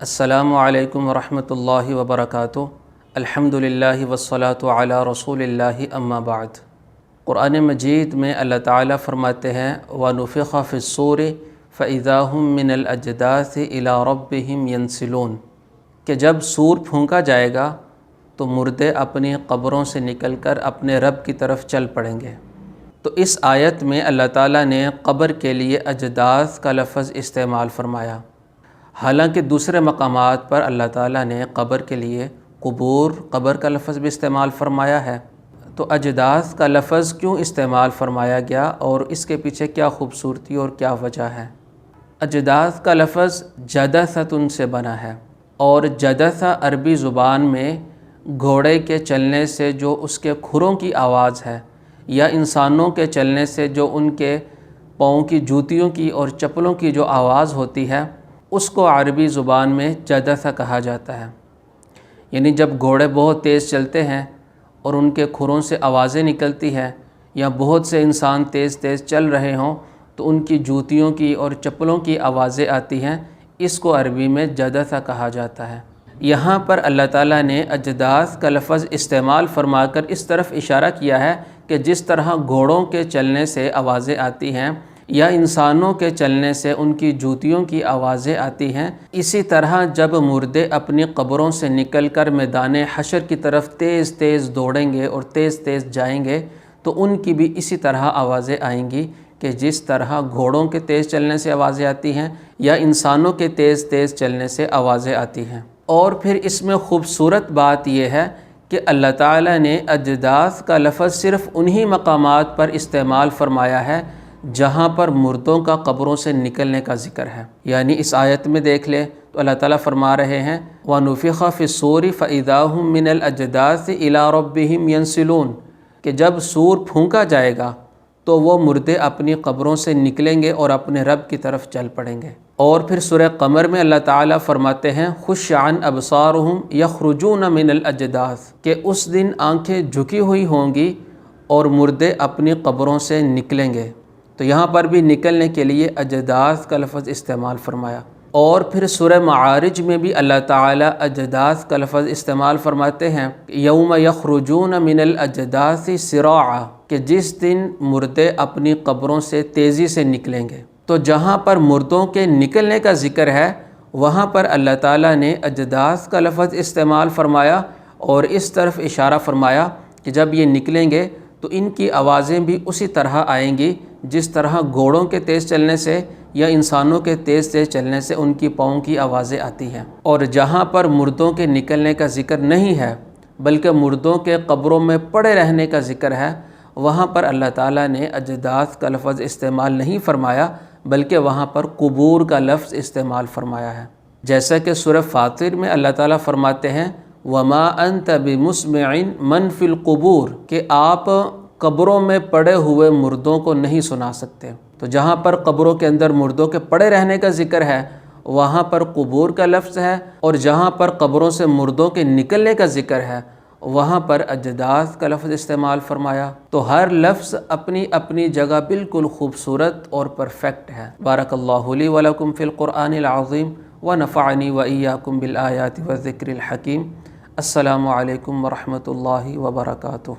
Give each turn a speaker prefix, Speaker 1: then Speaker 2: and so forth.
Speaker 1: السلام علیکم ورحمۃ اللہ وبرکاتہ۔ الحمدللہ والصلاۃ علی رسول اللہ اما بعد۔ قرآن مجید میں اللہ تعالیٰ فرماتے ہیں وَنُفِخَ فِي الصُّورِ فَإِذَا هُم مِّنَ الْأَجْدَاثِ إِلَىٰ رَبِّهِمْ يَنْسِلُونَ کہ جب سور پھونکا جائے گا تو مردے اپنی قبروں سے نکل کر اپنے رب کی طرف چل پڑیں گے۔ تو اس آیت میں اللہ تعالیٰ نے قبر کے لیے اجداث کا لفظ استعمال فرمایا، حالانکہ دوسرے مقامات پر اللہ تعالیٰ نے قبر کے لیے قبر کا لفظ بھی استعمال فرمایا ہے۔ تو اجداث کا لفظ کیوں استعمال فرمایا گیا اور اس کے پیچھے کیا خوبصورتی اور کیا وجہ ہے؟ اجداث کا لفظ جدثۃ سے بنا ہے، اور جدث عربی زبان میں گھوڑے کے چلنے سے جو اس کے کھروں کی آواز ہے، یا انسانوں کے چلنے سے جو ان کے پاؤں کی جوتیوں کی اور چپلوں کی جو آواز ہوتی ہے، اس کو عربی زبان میں جدث کہا جاتا ہے۔ یعنی جب گھوڑے بہت تیز چلتے ہیں اور ان کے کھروں سے آوازیں نکلتی ہیں، یا بہت سے انسان تیز تیز چل رہے ہوں تو ان کی جوتیوں کی اور چپلوں کی آوازیں آتی ہیں، اس کو عربی میں جدث کہا جاتا ہے۔ یہاں پر اللہ تعالیٰ نے اجداث کا لفظ استعمال فرما کر اس طرف اشارہ کیا ہے کہ جس طرح گھوڑوں کے چلنے سے آوازیں آتی ہیں یا انسانوں کے چلنے سے ان کی جوتیوں کی آوازیں آتی ہیں، اسی طرح جب مردے اپنی قبروں سے نکل کر میدان حشر کی طرف تیز تیز دوڑیں گے اور تیز تیز جائیں گے تو ان کی بھی اسی طرح آوازیں آئیں گی کہ جس طرح گھوڑوں کے تیز چلنے سے آوازیں آتی ہیں یا انسانوں کے تیز تیز چلنے سے آوازیں آتی ہیں۔ اور پھر اس میں خوبصورت بات یہ ہے کہ اللہ تعالیٰ نے اجداث کا لفظ صرف انہی مقامات پر استعمال فرمایا ہے جہاں پر مردوں کا قبروں سے نکلنے کا ذکر ہے۔ یعنی اس آیت میں دیکھ لیں تو اللہ تعالیٰ فرما رہے ہیں وَنُفِخَ فِي الصُّورِ فَإِذَا هُم مِّنَ الْأَجْدَاثِ إِلَىٰ رَبِّهِمْ يَنْسِلُونَ کہ جب سور پھونکا جائے گا تو وہ مردے اپنی قبروں سے نکلیں گے اور اپنے رب کی طرف چل پڑیں گے۔ اور پھر سورہ قمر میں اللہ تعالیٰ فرماتے ہیں خُشَّ عَنْ أَبْصَارُهُمْ يَخْرُجُونَ مِنَ الْأَجْدَاثِ کہ اس دن آنکھیں جھکی ہوئی ہوں گی اور مردے اپنی قبروں سے نکلیں گے۔ تو یہاں پر بھی نکلنے کے لیے اجداث کا لفظ استعمال فرمایا۔ اور پھر سورہ معارج میں بھی اللہ تعالیٰ اجداث کا لفظ استعمال فرماتے ہیں یوم یخرجون من الاجداث سراعا کہ جس دن مردے اپنی قبروں سے تیزی سے نکلیں گے۔ تو جہاں پر مردوں کے نکلنے کا ذکر ہے وہاں پر اللہ تعالیٰ نے اجداث کا لفظ استعمال فرمایا اور اس طرف اشارہ فرمایا کہ جب یہ نکلیں گے تو ان کی آوازیں بھی اسی طرح آئیں گی جس طرح گھوڑوں کے تیز چلنے سے یا انسانوں کے تیز تیز چلنے سے ان کی پاؤں کی آوازیں آتی ہیں۔ اور جہاں پر مردوں کے نکلنے کا ذکر نہیں ہے بلکہ مردوں کے قبروں میں پڑے رہنے کا ذکر ہے، وہاں پر اللہ تعالیٰ نے اجداث کا لفظ استعمال نہیں فرمایا بلکہ وہاں پر قبور کا لفظ استعمال فرمایا ہے۔ جیسا کہ سورہ فاطر میں اللہ تعالیٰ فرماتے ہیں وَمَا أَنْتَ بِمُسْمِعٍ مَنْ فِي الْقُبُورِ کہ آپ قبروں میں پڑے ہوئے مردوں کو نہیں سنا سکتے۔ تو جہاں پر قبروں کے اندر مردوں کے پڑے رہنے کا ذکر ہے وہاں پر قبور کا لفظ ہے، اور جہاں پر قبروں سے مردوں کے نکلنے کا ذکر ہے وہاں پر اجداث کا لفظ استعمال فرمایا۔ تو ہر لفظ اپنی اپنی جگہ بالکل خوبصورت اور پرفیکٹ ہے۔ بارک اللہ لی ولکم فی القرآن العظیم ونفعنی وإیاکم بالآیات والذکر الحکیم۔ السلام علیکم ورحمۃ اللہ وبرکاتہ۔